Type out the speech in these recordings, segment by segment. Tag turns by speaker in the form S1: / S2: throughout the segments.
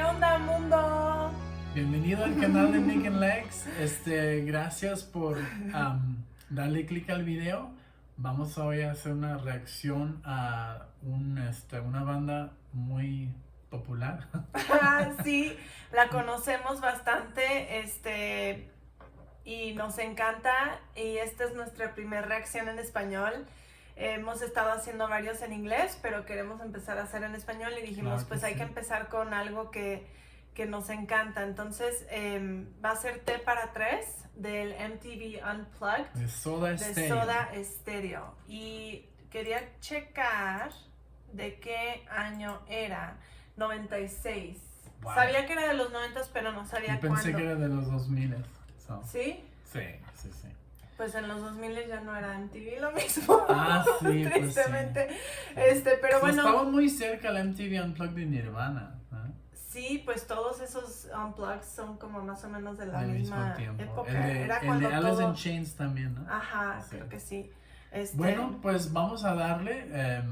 S1: onda, mundo?
S2: Bienvenido al canal de Nick and Lex. Gracias por darle clic al video. Vamos hoy a hacer una reacción a una banda muy popular.
S1: Sí, la conocemos bastante, y nos encanta. Y esta es nuestra primera reacción en español. Hemos estado haciendo varios en inglés, pero queremos empezar a hacer en español y dijimos,
S2: Claro que
S1: pues hay
S2: sí.
S1: que empezar con algo que nos encanta. Entonces va a ser T para Tres del MTV Unplugged
S2: De Soda
S1: de
S2: Stereo.
S1: Soda Stereo. Y quería checar de qué año era. 96.
S2: Wow.
S1: Sabía que era de los 90, pero no sabía
S2: Yo pensé
S1: cuándo.
S2: que era de los 2000. So.
S1: ¿Sí?
S2: Sí.
S1: Pues en los 2000 ya no era MTV lo mismo.
S2: Ah, sí, pues
S1: tristemente.
S2: sí.
S1: Pero bueno.
S2: Estaba muy cerca al MTV Unplugged de Nirvana, ¿no?
S1: Sí, pues todos esos Unplugged son como más o menos de la
S2: Al
S1: misma
S2: mismo tiempo.
S1: época.
S2: El
S1: Era
S2: de
S1: cuando
S2: Alice
S1: todo...
S2: in Chains también, ¿no?
S1: Ajá,
S2: Sí.
S1: creo que sí.
S2: Bueno, pues vamos a darle.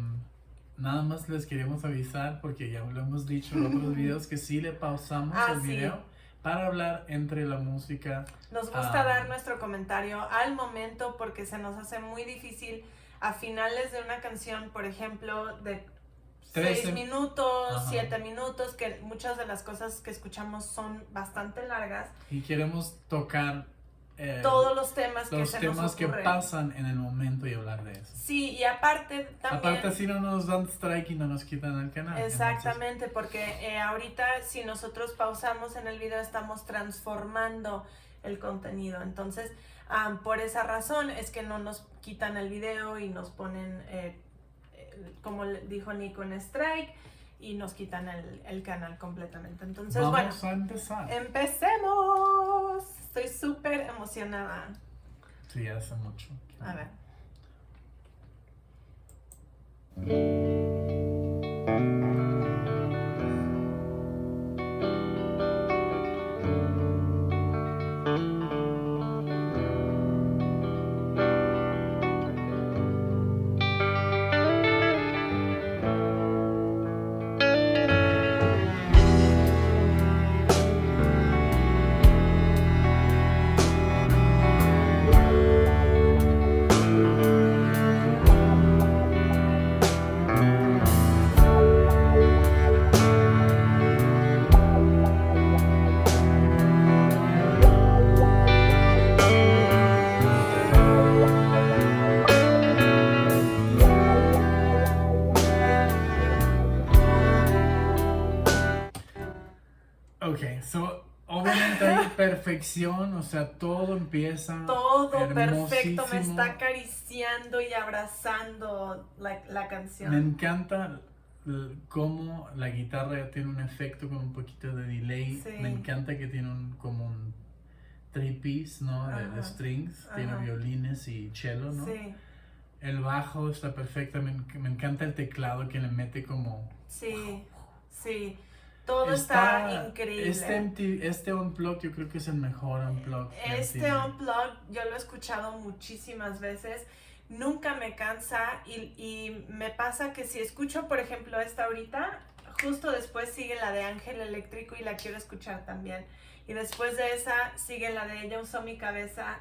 S2: Nada más les queremos avisar, porque ya lo hemos dicho en otros videos, que sí le pausamos el
S1: sí.
S2: video para hablar entre la música.
S1: Nos gusta dar nuestro comentario al momento porque se nos hace muy difícil a finales de una canción, por ejemplo, de 6 minutos, 7 minutos, que muchas de las cosas que escuchamos son bastante largas.
S2: Y queremos tocar
S1: todos los temas que
S2: los
S1: se
S2: temas
S1: nos
S2: que
S1: ocurren.
S2: pasan en el momento y hablar de eso.
S1: Sí, y aparte también...
S2: Aparte así no nos dan strike y no nos quitan el canal.
S1: Exactamente, entonces... porque ahorita si nosotros pausamos en el video estamos transformando el contenido. Entonces, por esa razón es que no nos quitan el video y nos ponen, como dijo Nico, en strike y nos quitan el canal completamente. Entonces,
S2: vamos a empezar.
S1: ¡Empecemos! Estoy súper emocionada.
S2: Sí, hace mucho.
S1: A ver.
S2: Ok, obviamente hay perfección, o sea, todo empieza
S1: todo perfecto, me
S2: hermosísimo.
S1: está acariciando y abrazando la canción.
S2: Me encanta cómo la guitarra tiene un efecto con un poquito de delay.
S1: Sí.
S2: Me encanta que tiene como un three-piece, ¿no? De strings, tiene violines y cello, ¿no?
S1: Sí.
S2: El bajo está perfecto, me encanta el teclado que le mete como...
S1: Sí. Todo está increíble.
S2: Este Unplugged yo creo que es el mejor Unplugged.
S1: Este Unplugged yo lo he escuchado muchísimas veces, nunca me cansa y me pasa que si escucho, por ejemplo, esta ahorita, justo después sigue la de Ángel Eléctrico y la quiero escuchar también. Y después de esa sigue la de Ella Usó Mi Cabeza.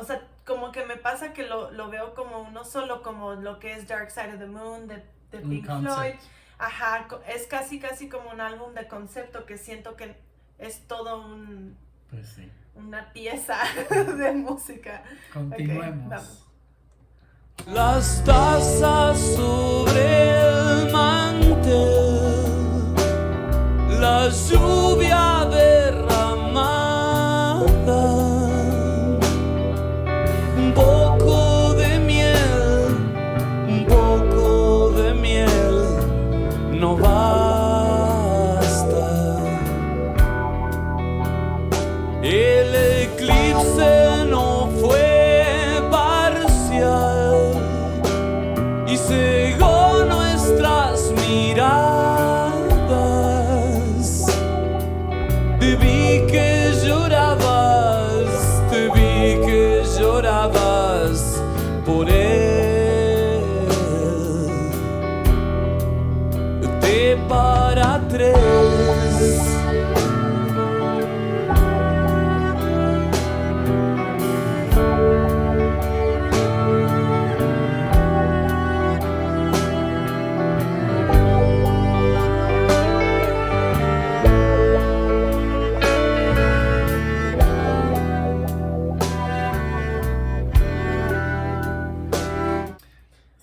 S1: O sea, como que me pasa que lo veo como no solo como lo que es Dark Side of the Moon de Pink Floyd. Ajá, es casi como un álbum de concepto que siento que es todo
S2: pues sí,
S1: una pieza de música.
S2: Continuemos.
S1: Vamos.
S3: Las tazas sobre el mantel, la lluvia derramada, un poco de miel no basta. El eclipse no fue parcial y cegó nuestras miradas. Te vi que llorabas por él. Para tres.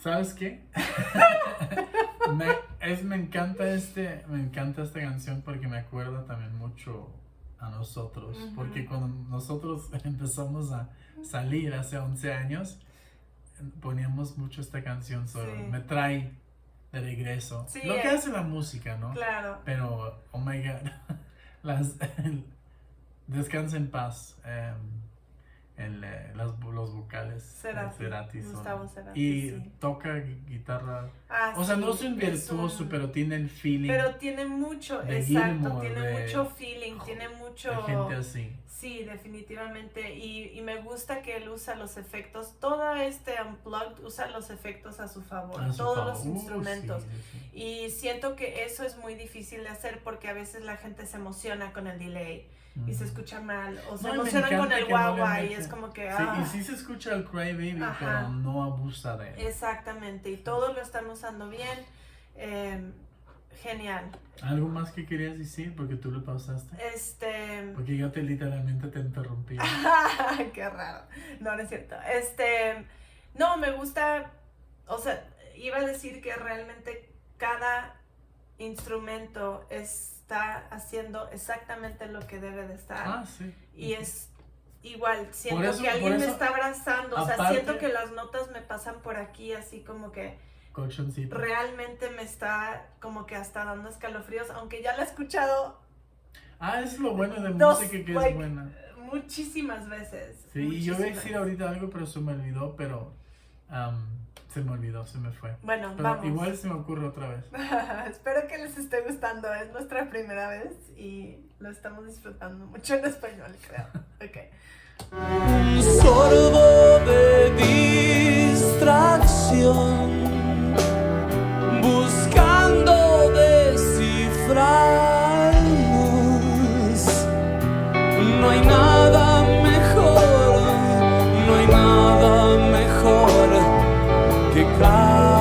S2: ¿Sabes qué? Me encanta esta canción porque me acuerda también mucho a nosotros.
S1: Ujú.
S2: Porque cuando nosotros empezamos a salir hace 11 años, poníamos mucho esta canción sobre
S1: Sí.
S2: me trae de regreso.
S1: Sí,
S2: Lo que hace la música, ¿no?
S1: Claro.
S2: Pero, oh my God, descansa en paz. Los vocales
S1: Cerati,
S2: son-
S1: Gustavo Cerati,
S2: y
S1: sí.
S2: toca guitarra.
S1: Ah,
S2: O sea,
S1: sí,
S2: no es un
S1: es
S2: virtuoso,
S1: un-
S2: pero tiene el feeling
S1: Pero tiene mucho,
S2: de
S1: exacto,
S2: Gilmour,
S1: tiene
S2: de-
S1: mucho feeling, tiene mucho...
S2: de gente así.
S1: Sí, definitivamente. Y me gusta que él usa los efectos. Todo este Unplugged usa los efectos a su favor.
S2: A su
S1: Todos
S2: favor.
S1: los instrumentos.
S2: Sí, sí, sí.
S1: Y siento que eso es muy difícil de hacer porque a veces la gente se emociona con el delay y se
S2: Ujú.
S1: escucha mal. O se
S2: No, y me
S1: emocionan con
S2: encanta
S1: el
S2: que no le
S1: guagua y
S2: mete-
S1: es como que...
S2: Sí,
S1: ah.
S2: y sí se escucha el Cry Baby,
S1: Ajá.
S2: pero no abusa de él.
S1: Exactamente. Y todo lo están usando bien. Genial.
S2: ¿Algo más que querías decir? Porque tú lo pausaste. Porque yo literalmente te interrumpí.
S1: Qué raro. No, no es cierto. No, me gusta, o sea, iba a decir que realmente cada instrumento está haciendo exactamente lo que debe de estar.
S2: Ah, sí.
S1: Y es igual, siento
S2: eso-
S1: que alguien
S2: por
S1: me
S2: eso,
S1: está abrazando, o sea,
S2: aparte-
S1: siento que las notas me pasan por aquí, así como que
S2: Colchoncito.
S1: realmente me está como que hasta dando escalofríos, aunque ya la he escuchado
S2: Ah, es lo bueno de
S1: Dos,
S2: música que
S1: like,
S2: es buena.
S1: muchísimas veces.
S2: Sí, y yo iba a decir
S1: muchísimas.
S2: ahorita algo, pero se me olvidó, pero se me olvidó, se me fue.
S1: Bueno,
S2: Pero
S1: vamos.
S2: igual se me ocurre otra vez.
S1: Espero que les esté gustando. Es nuestra primera vez y lo estamos disfrutando mucho en español, creo. Ok.
S3: Un sorbo de distracción, buscando descifrarnos. No hay nada mejor, no hay nada mejor que casa.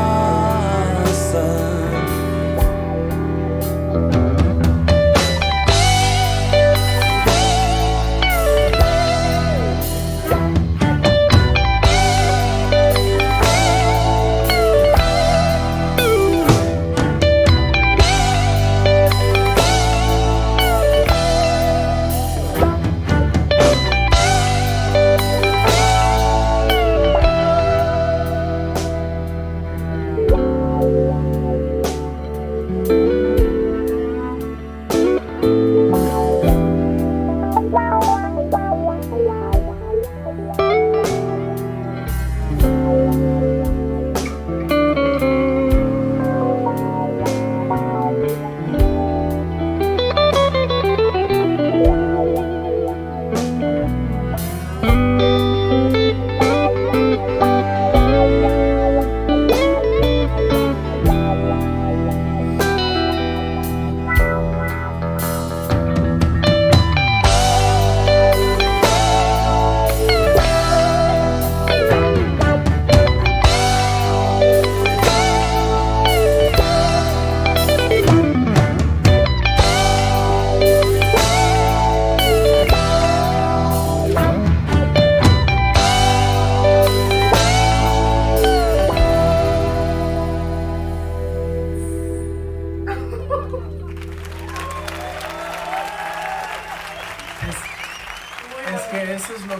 S2: Es que eso es lo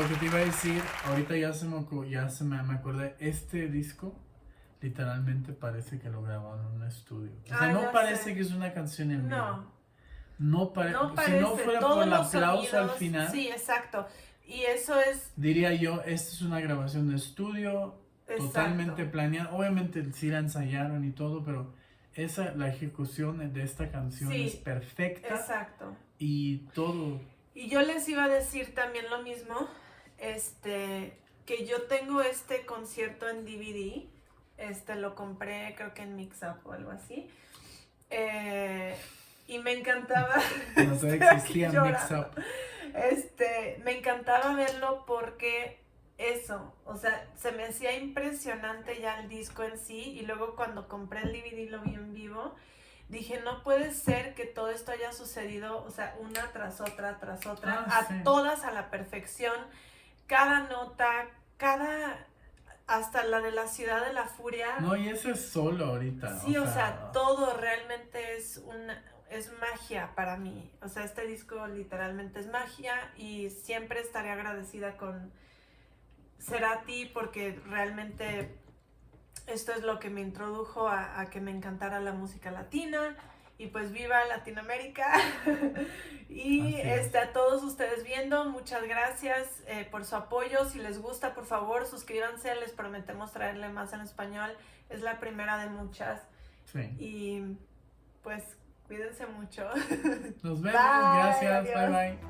S2: que te iba a decir. Ahorita me acordé. Este disco literalmente parece que lo grabaron en un estudio. O sea,
S1: Ah,
S2: no
S1: ya
S2: parece
S1: sé.
S2: que es una canción en vivo.
S1: No,
S2: No
S1: no
S2: parece.
S1: parece.
S2: Si no fuera
S1: Todos
S2: por el
S1: los
S2: aplauso al
S1: sonidos-
S2: final,
S1: Sí, exacto. Y eso es...
S2: diría yo, esta es una grabación de estudio
S1: Exacto.
S2: totalmente planeada. Obviamente sí la ensayaron y todo, pero la ejecución de esta canción
S1: Sí,
S2: es perfecta
S1: Exacto.
S2: y todo.
S1: Y yo les iba a decir también lo mismo, que yo tengo este concierto en DVD, lo compré creo que en Mix Up o algo así, y me encantaba,
S2: No sé,
S1: Estoy aquí
S2: existía Mix
S1: llorando.
S2: Up.
S1: Me encantaba verlo porque eso, o sea, se me hacía impresionante ya el disco en sí, y luego cuando compré el DVD y lo vi en vivo, dije, no puede ser que todo esto haya sucedido, o sea, una tras otra,
S2: Ah, sí.
S1: todas a la perfección, cada nota, hasta la de la Ciudad de la Furia.
S2: No, y ese es solo ahorita.
S1: Sí, o sea, todo realmente es magia para mí. O sea, este disco literalmente es magia y siempre estaré agradecida con Cerati porque realmente esto es lo que me introdujo a que me encantara la música latina. Y pues viva Latinoamérica. Y a todos ustedes viendo, muchas gracias por su apoyo. Si les gusta, por favor, suscríbanse. Les prometemos traerle más en español. Es la primera de muchas.
S2: Sí.
S1: Y pues cuídense mucho.
S2: Nos vemos.
S1: Bye,
S2: Gracias.
S1: adiós.
S2: Bye bye.